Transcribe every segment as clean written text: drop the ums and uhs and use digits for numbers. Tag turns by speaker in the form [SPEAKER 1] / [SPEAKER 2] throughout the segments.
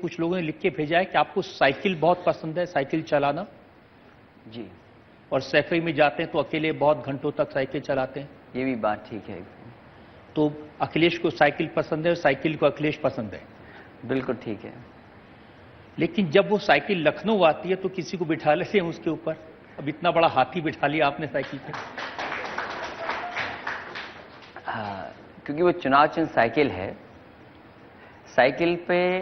[SPEAKER 1] कुछ लोगों ने लिख के भेजा है कि आपको साइकिल बहुत पसंद है, साइकिल चलाना
[SPEAKER 2] जी,
[SPEAKER 1] और सैफई में जाते हैं तो अकेले बहुत घंटों तक साइकिल चलाते हैं।
[SPEAKER 2] ये भी बात ठीक है।
[SPEAKER 1] तो अखिलेश को साइकिल पसंद है और साइकिल को अखिलेश पसंद है।
[SPEAKER 2] बिल्कुल ठीक है।
[SPEAKER 1] लेकिन जब वो साइकिल लखनऊ आती है तो किसी को बिठा लेते हैं उसके ऊपर। अब इतना बड़ा हाथी बिठा लिया आपने साइकिल पे।
[SPEAKER 2] हाँ, क्योंकि वो चुनाव चिन्ह साइकिल है। साइकिल पे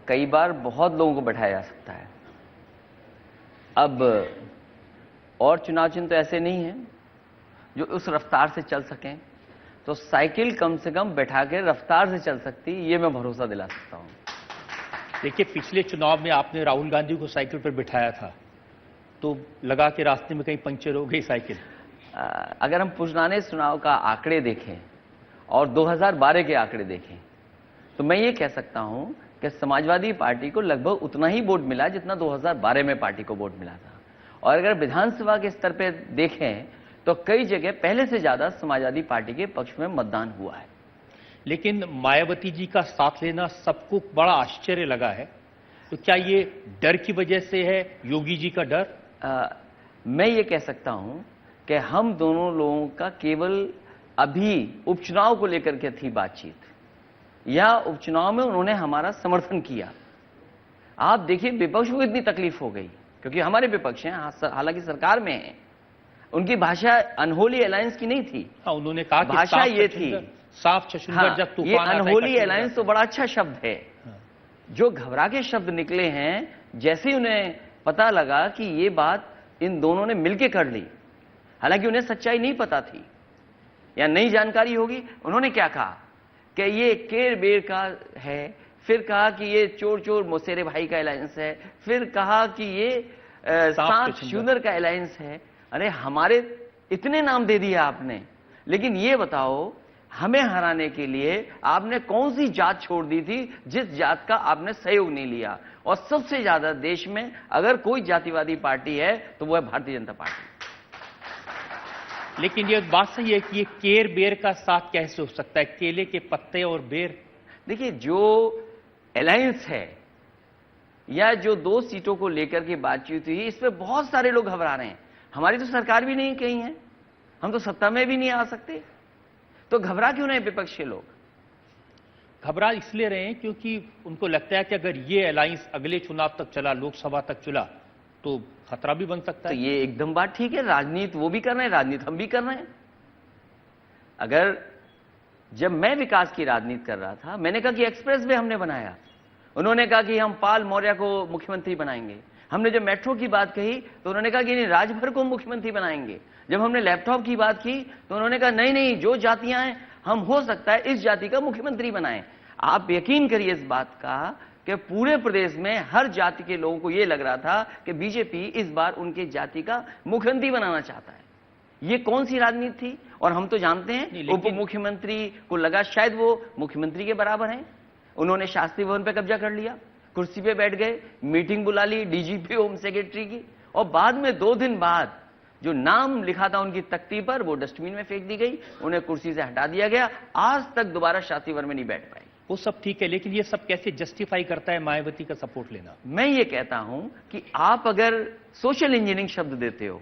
[SPEAKER 2] कई बार बहुत लोगों को बैठाया जा सकता है। अब और चुनाव चिन्ह तो ऐसे नहीं है जो उस रफ्तार से चल सकें, तो साइकिल कम से कम बैठा के रफ्तार से चल सकती, ये मैं भरोसा दिला सकता हूं।
[SPEAKER 1] देखिए, पिछले चुनाव में आपने राहुल गांधी को साइकिल पर बिठाया था तो लगा कि रास्ते में कहीं पंक्चर हो गई साइकिल।
[SPEAKER 2] अगर हम पुराने चुनाव का आंकड़े देखें और 2012 के आंकड़े देखें तो मैं ये कह सकता हूं कि समाजवादी पार्टी को लगभग उतना ही वोट मिला जितना 2012 में पार्टी को वोट मिला था। और अगर विधानसभा के स्तर पे देखें तो कई जगह पहले से ज्यादा समाजवादी पार्टी के पक्ष में मतदान हुआ है।
[SPEAKER 1] लेकिन मायावती जी का साथ लेना सबको बड़ा आश्चर्य लगा है, तो क्या ये डर की वजह से है, योगी जी का डर?
[SPEAKER 2] मैं ये कह सकता हूं कि हम दोनों लोगों का केवल अभी उपचुनाव को लेकर के थी बातचीत, या उपचुनाव में उन्होंने हमारा समर्थन किया। आप देखिए, विपक्ष को इतनी तकलीफ हो गई क्योंकि हमारे विपक्ष हैं, हालांकि सरकार में हैं, उनकी भाषा अनहोली अलायंस की नहीं थी।
[SPEAKER 1] हाँ, उन्होंने कहा कि
[SPEAKER 2] भाषा ये थी
[SPEAKER 1] साफ छछूंदर।
[SPEAKER 2] हाँ,
[SPEAKER 1] जब तूफान
[SPEAKER 2] ये अनहोली अलायंस तो बड़ा अच्छा शब्द है।
[SPEAKER 1] हाँ।
[SPEAKER 2] जो घबरा के शब्द निकले हैं, जैसे ही उन्हें पता लगा कि ये बात इन दोनों ने मिलकर कर ली, हालांकि उन्हें सच्चाई नहीं पता थी या नई जानकारी होगी, उन्होंने क्या कहा कि ये केर बेर का है, फिर कहा कि ये चोर चोर मोसेरे भाई का अलायंस है, फिर कहा कि ये सांप छछूंदर का अलायंस है। अरे हमारे इतने नाम दे दिए आपने, लेकिन ये बताओ हमें हराने के लिए आपने कौन सी जात छोड़ दी थी जिस जात का आपने सहयोग नहीं लिया? और सबसे ज्यादा देश में अगर कोई जातिवादी पार्टी है तो वो है भारतीय जनता पार्टी।
[SPEAKER 1] लेकिन ये बात सही है कि ये केर बेर का साथ कैसे हो सकता है, केले के पत्ते और बेर?
[SPEAKER 2] देखिए, जो अलायंस है या जो 2 सीटों को लेकर के बातचीत हुई, इस पे बहुत सारे लोग घबरा रहे हैं। हमारी तो सरकार भी नहीं कहीं है, हम तो सत्ता में भी नहीं आ सकते, तो घबरा क्यों रहे विपक्ष के लोग?
[SPEAKER 1] घबरा इसलिए रहे हैं क्योंकि उनको लगता है कि अगर ये अलायंस अगले चुनाव तक चला, लोकसभा तक चला, तो खतरा भी बन सकता है।
[SPEAKER 2] तो ये एकदम बात ठीक है, राजनीति वो भी कर रहे हैं, राजनीति हम भी कर रहे हैं। अगर जब मैं विकास की राजनीति कर रहा था, मैंने कहा कि एक्सप्रेस वे हमने बनाया, उन्होंने कहा कि हम पाल मौर्य को मुख्यमंत्री बनाएंगे। हमने जब मेट्रो की बात कही तो उन्होंने कहा कि नहीं, राजभर को मुख्यमंत्री बनाएंगे। जब हमने लैपटॉप की बात की तो उन्होंने कहा नहीं नहीं, जो जातियां हैं हम हो सकता है इस जाति का मुख्यमंत्री बनाएं। आप यकीन करिए इस बात का कि पूरे प्रदेश में हर जाति के लोगों को यह लग रहा था कि बीजेपी इस बार उनके जाति का मुख्यमंत्री बनाना चाहता है। ये कौन सी राजनीति थी? और हम तो जानते हैं उप मुख्यमंत्री को लगा शायद वो मुख्यमंत्री के बराबर हैं। उन्होंने शास्त्री भवन पे कब्जा कर लिया, कुर्सी पे बैठ गए, मीटिंग बुला ली डीजीपी होम सेक्रेटरी की, और बाद में 2 दिन बाद जो नाम लिखा था उनकी तख्ती पर वो डस्टबिन में फेंक दी गई, उन्हें कुर्सी से हटा दिया गया। आज तक दोबारा शास्त्री भवन में नहीं बैठ पाए।
[SPEAKER 1] वो सब ठीक है, लेकिन ये सब कैसे जस्टिफाई करता है मायावती का सपोर्ट लेना?
[SPEAKER 2] मैं ये कहता हूं कि आप अगर सोशल इंजीनियरिंग शब्द देते हो,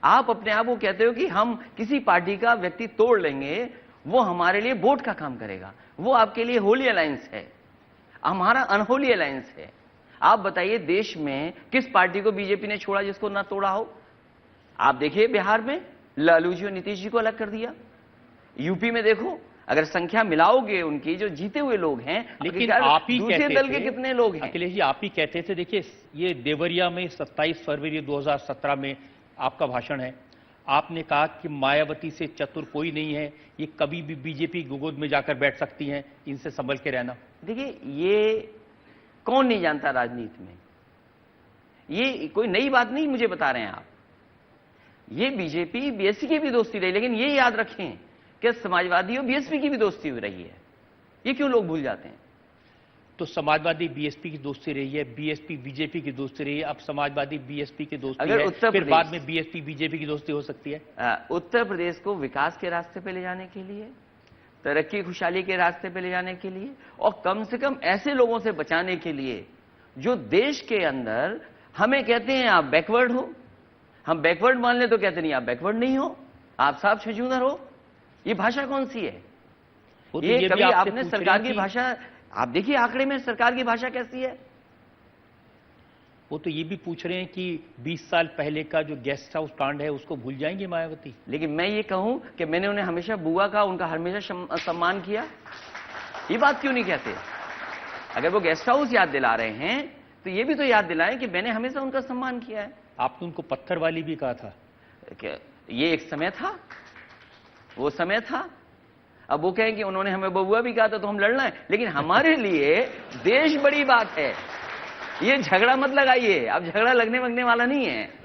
[SPEAKER 2] आप अपने आप को कहते हो कि हम किसी पार्टी का व्यक्ति तोड़ लेंगे, वो हमारे लिए वोट का काम करेगा, वो आपके लिए होली अलायंस है, हमारा अनहोली अलायंस है। आप बताइए, देश में किस पार्टी को बीजेपी ने छोड़ा जिसको ना तोड़ा हो? आप देखिए, बिहार में लालू जी और नीतीश जी को अलग कर दिया। यूपी में देखो, अगर संख्या मिलाओगे उनकी, जो जीते हुए लोग हैं,
[SPEAKER 1] लेकिन आप ही
[SPEAKER 2] दूसरे दल के कितने लोग हैं?
[SPEAKER 1] अखिलेश जी, आप ही कहते थे, देखिए ये देवरिया में 27 फरवरी 2017 में आपका भाषण है, आपने कहा कि मायावती से चतुर कोई नहीं है, ये कभी भी बीजेपी की गोद में जाकर बैठ सकती हैं, इनसे संभल के रहना।
[SPEAKER 2] देखिए, ये कौन नहीं जानता राजनीति में, ये कोई नई बात नहीं मुझे बता रहे हैं आप। ये बीजेपी बीएसपी की भी दोस्ती रही, लेकिन ये याद रखें कि समाजवादी और बीएसपी की भी दोस्ती हो रही है। ये क्यों लोग भूल जाते हैं?
[SPEAKER 1] तो समाजवादी बीएसपी की दोस्ती रही है, बीएसपी बीजेपी की दोस्ती रही है, अब समाजवादी बीएसपी की दोस्ती है, फिर बाद में बीएसपी बीजेपी की दोस्ती हो सकती है।
[SPEAKER 2] उत्तर प्रदेश को विकास के रास्ते पे ले जाने के लिए, तरक्की खुशहाली के रास्ते पे ले जाने के लिए, और कम से कम ऐसे लोगों से बचाने के लिए जो देश के अंदर हमें कहते हैं आप बैकवर्ड हो। हम बैकवर्ड मान ले तो कहते नहीं, आप बैकवर्ड नहीं हो, आप साफ छजूदर हो। ये भाषा कौन सी है?
[SPEAKER 1] वो तो
[SPEAKER 2] ये
[SPEAKER 1] भी
[SPEAKER 2] कभी
[SPEAKER 1] आपसे
[SPEAKER 2] आपने
[SPEAKER 1] पूछ
[SPEAKER 2] सरकार
[SPEAKER 1] रहे
[SPEAKER 2] की
[SPEAKER 1] हैं कि-
[SPEAKER 2] भाषा, आप देखिए आंकड़े में सरकार की भाषा कैसी है।
[SPEAKER 1] वो तो ये भी पूछ रहे हैं कि 20 साल पहले का जो गेस्ट हाउस कांड है उसको भूल जाएंगे मायावती?
[SPEAKER 2] लेकिन मैं ये कहूं कि मैंने उन्हें हमेशा बुआ कहा, उनका हमेशा सम्मान किया, ये बात क्यों नहीं कहते? अगर वो गेस्ट हाउस याद दिला रहे हैं तो ये भी तो याद दिलाएं कि मैंने हमेशा उनका सम्मान किया है।
[SPEAKER 1] आपने उनको पत्थर वाली भी कहा था।
[SPEAKER 2] ये एक समय था, वो समय था। अब वो कहें कि उन्होंने हमें बबुआ भी कहा था तो हम लड़ना है, लेकिन हमारे लिए देश बड़ी बात है। ये झगड़ा मत लगाइए, अब झगड़ा लगने वगने वाला नहीं है।